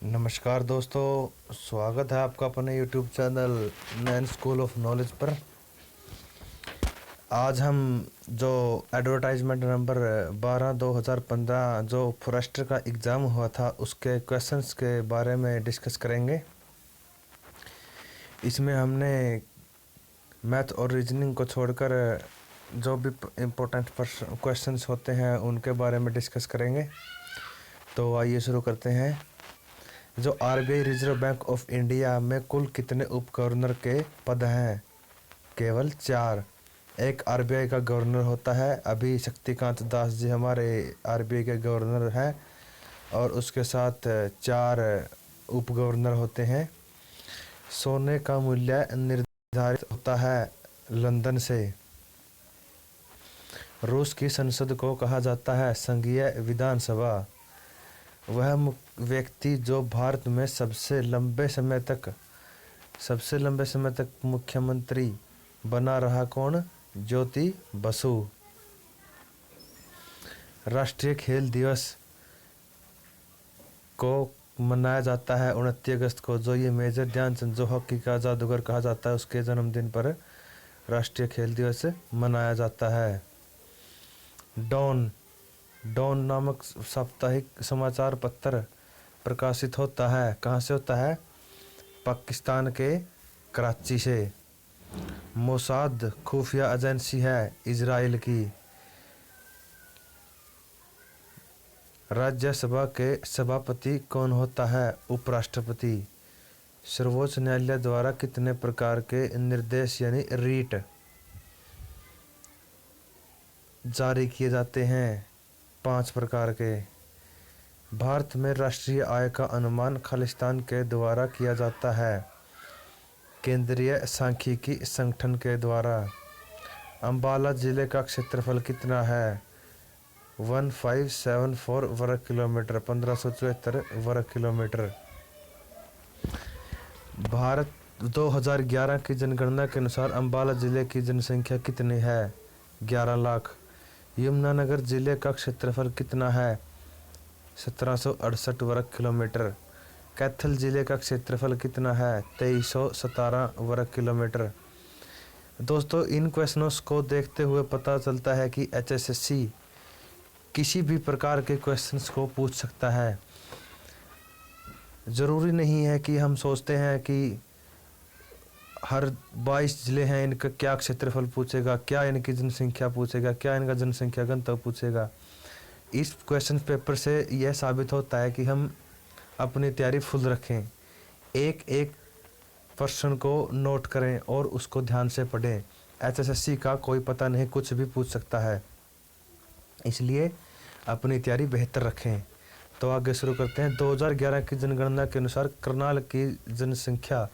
नमस्कार दोस्तों, स्वागत है आपका अपने YouTube channel Nain school of knowledge पर। आज हम जो एडवर्टाइजमेंट नंबर 12/2015 जो फॉरेस्टर का एग्ज़ाम हुआ था उसके क्वेश्चंस के बारे में डिस्कस करेंगे। इसमें हमने मैथ और रीजनिंग को छोड़कर जो भी इम्पोर्टेंट क्वेश्चंस होते हैं उनके बारे में डिस्कस करेंगे। तो आइए शुरू करते हैं। जो RBI reserve bank of India में कुल कितने उप गवर्नर के पद हैं? केवल 4। एक आरबीआई का गवर्नर होता है, अभी शक्तिकांत दास जी हमारे आरबीआई के गवर्नर हैं, और उसके साथ 4 उप गवर्नर होते हैं। सोने का मूल्य निर्धारित होता है लंदन से। रूस की संसद को कहा जाता है संघीय विधानसभा। वह व्यक्ति जो भारत में सबसे लंबे समय तक मुख्यमंत्री बना रहा, कौन? ज्योति बसु। राष्ट्रीय खेल दिवस को मनाया जाता है 29 अगस्त को। जो ये मेजर ध्यानचंद जो हॉकी का जादूगर कहा जाता है, उसके जन्मदिन पर राष्ट्रीय खेल दिवस मनाया जाता है। डॉन नामक साप्ताहिक समाचार पत्र प्रकाशित होता है, कहाँ से होता है? पाकिस्तान के कराची से। मोसाद खुफिया एजेंसी है इजराइल की। राज्यसभा के सभापति कौन होता है? उपराष्ट्रपति। सर्वोच्च न्यायालय द्वारा कितने प्रकार के निर्देश यानी रीट जारी किए जाते हैं? 5 प्रकार के। भारत में राष्ट्रीय आय का अनुमान खालिस्तान के द्वारा किया जाता है, केंद्रीय सांख्यिकी संगठन के द्वारा। अंबाला जिले का क्षेत्रफल कितना है? 1574 वर्ग किलोमीटर, 1574 वर्ग किलोमीटर। भारत 2011 की जनगणना के अनुसार अंबाला जिले की जनसंख्या कितनी है? 11 लाख। यमुनानगर जिले का क्षेत्रफल कितना है? 1768 वर्ग किलोमीटर। कैथल जिले का क्षेत्रफल कितना है? 2317 वर्ग किलोमीटर। दोस्तों, इन क्वेश्चनों को देखते हुए पता चलता है कि एचएसएससी किसी भी प्रकार के क्वेश्चंस को पूछ सकता है। ज़रूरी नहीं है कि हम सोचते हैं कि हर 22 जिले हैं, इनका क्या क्षेत्रफल पूछेगा, क्या इनकी जनसंख्या पूछेगा, क्या इनका जनसंख्या घनत्व पूछेगा। इस क्वेश्चन पेपर से यह साबित होता है कि हम अपनी तैयारी फुल रखें, एक एक प्रश्न को नोट करें और उसको ध्यान से पढ़ें। एचएसएससी का कोई पता नहीं, कुछ भी पूछ सकता है, इसलिए अपनी तैयारी बेहतर रखें। तो आगे शुरू करते हैं। 2011 की जनगणना के अनुसार करनाल की जनसंख्या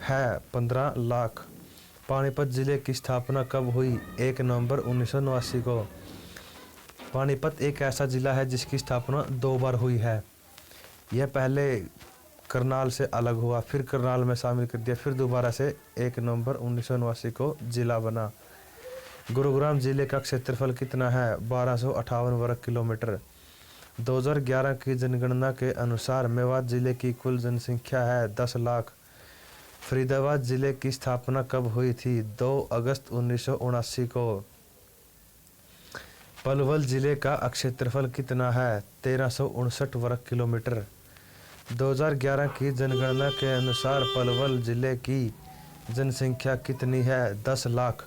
है 15 लाख। पानीपत जिले की स्थापना कब हुई? 1 नवंबर 1989 को। पानीपत एक ऐसा जिला है जिसकी स्थापना 2 बार हुई है। यह पहले करनाल से अलग हुआ, फिर करनाल में शामिल कर दिया, फिर दोबारा से 1 नवंबर 1989 को जिला बना। गुरुग्राम जिले का क्षेत्रफल कितना है? 1258 वर्ग किलोमीटर। 2011 की जनगणना के अनुसार मेवात जिले की कुल जनसंख्या है 10 लाख। फरीदाबाद जिले की स्थापना कब हुई थी? 2 अगस्त 1979 को। पलवल जिले का क्षेत्रफल कितना है? 1359 वर्ग किलोमीटर। 2011 की जनगणना के अनुसार पलवल जिले की जनसंख्या कितनी है? 10 लाख।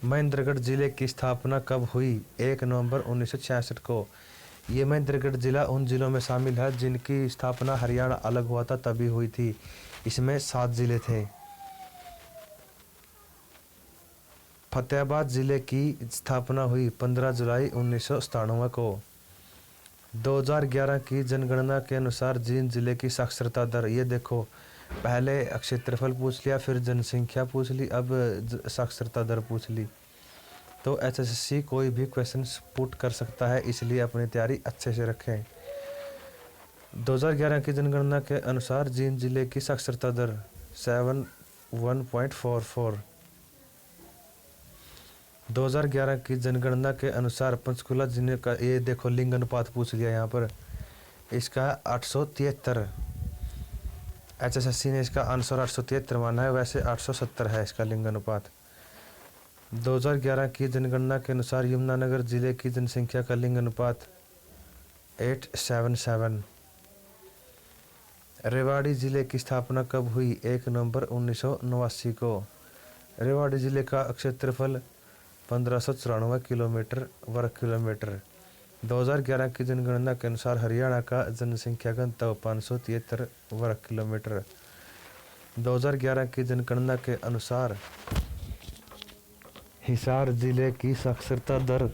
महेंद्रगढ़ जिले की स्थापना कब हुई? 1 नवंबर 1966 को। ये महेंद्रगढ़ जिला उन जिलों में शामिल है जिनकी स्थापना हरियाणा अलग हुआ था तभी हुई थी। इसमें 7 जिले थे। फतेहाबाद जिले की स्थापना हुई 15 जुलाई 1997 को। 2011 की जनगणना के अनुसार जींद जिले की साक्षरता दर, ये देखो, पहले क्षेत्रफल पूछ लिया, फिर जनसंख्या पूछ ली, अब साक्षरता दर पूछ ली। तो एचएसएससी कोई भी क्वेश्चन पुट कर सकता है, इसलिए अपनी तैयारी अच्छे से रखें। 2011 की जनगणना के अनुसार जींद जिले की साक्षरता दर 71.44। 2011 की जनगणना के अनुसार पंचकुला जिले का, ये देखो लिंग अनुपात पूछ लिया यहाँ पर, इसका 873। HSSC ने इसका आंसर 873 माना है, वैसे 870 है इसका लिंग अनुपात। 2011 की जनगणना के अनुसार यमुनानगर जिले की जनसंख्या का लिंग अनुपात 877। रेवाड़ी जिले की स्थापना कब हुई? 1 नवंबर 1989 को। रेवाड़ी जिले का क्षेत्रफल 1594 किलोमीटर वर्ग किलोमीटर। 2011 की जनगणना के अनुसार हरियाणा का जनसंख्या घनत्व 573 वर्ग किलोमीटर। 2011 की जनगणना के अनुसार हिसार जिले की साक्षरता दर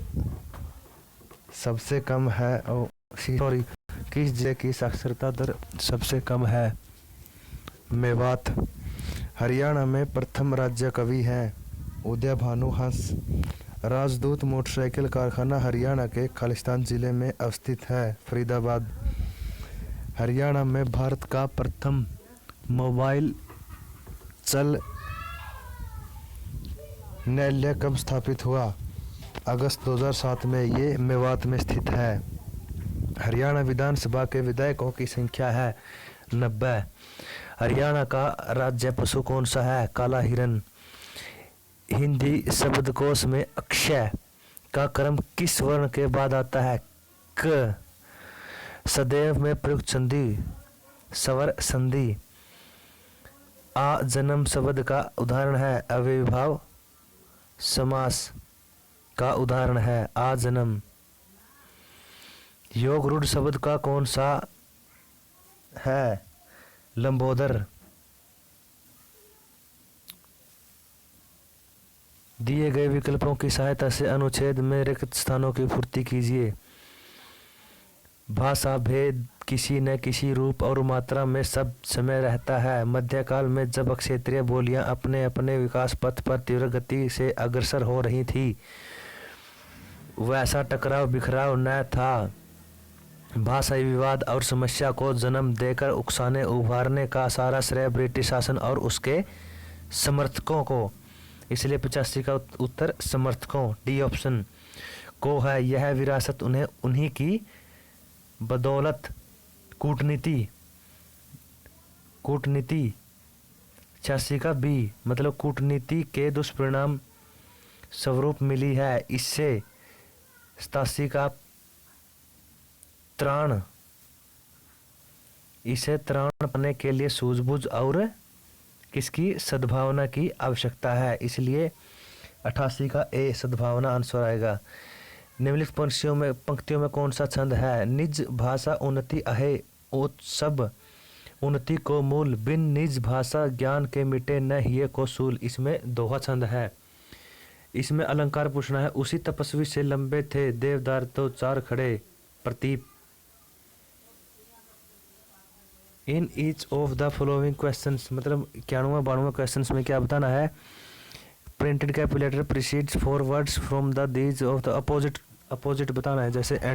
सबसे कम है और किस जिले की साक्षरता दर सबसे कम है? मेवात। हरियाणा में प्रथम राज्य कवि हैं उदय भानु हंस। राजदूत मोटरसाइकिल कारखाना हरियाणा के खालिस्तान जिले में अवस्थित है, फरीदाबाद। हरियाणा में भारत का प्रथम मोबाइल चल न्यायालय कब स्थापित हुआ? अगस्त 2007 में। ये मेवात में स्थित है। हरियाणा विधानसभा के विधायकों की संख्या है 90। हरियाणा का राज्य पशु कौन सा है? काला हिरन। हिंदी शब्दकोश में अक्षय का क्रम किस वर्ण के बाद आता है? क। सदैव में प्रयुक्त संधि स्वर संधि। आ जन्म शब्द का उदाहरण है? अव्ययीभाव समास का उदाहरण है आ जन्म। योग रूढ़ शब्द का कौन सा है? लंबोदर। दिए गए विकल्पों की सहायता से अनुच्छेद में रिक्त स्थानों की पूर्ति कीजिए। भाषा भेद किसी न किसी रूप और मात्रा में सब समय रहता है। मध्यकाल में जब क्षेत्रीय बोलियां अपने अपने विकास पथ पर तीव्र गति से अग्रसर हो रही थी, वैसा टकराव बिखराव न था। भाषाई विवाद और समस्या को जन्म देकर उकसाने उभारने का सारा श्रेय ब्रिटिश शासन और उसके समर्थकों को, इसलिए 85 का उत्तर समर्थकों डी ऑप्शन को है। यह विरासत उन्हें उन्हीं की बदौलत कूटनीति 86 का बी मतलब कूटनीति के दुष्परिणाम स्वरूप मिली है। इससे 87 का इसे त्राण पाने के लिए सूझबूझ और किसकी सद्भावना की आवश्यकता है, इसलिए 88 का ए सद्भावना आंसर आएगा। निम्नलिखित पंक्तियों में कौन सा छंद है? निज भाषा उन्नति अहे सब उन्नति को मूल, बिन निज भाषा ज्ञान के मिटे न हिये को सूल। इसमें दोहा छंद है। इसमें अलंकार पूछना है। उसी तपस्वी से लंबे थे देवदार तो चार खड़े प्रतीप। In each of the following questions मतलब 91-92 क्वेश्चंस में क्या बताना है? Printed calculator precedes 4 words from the these of the opposite बताना है, जैसे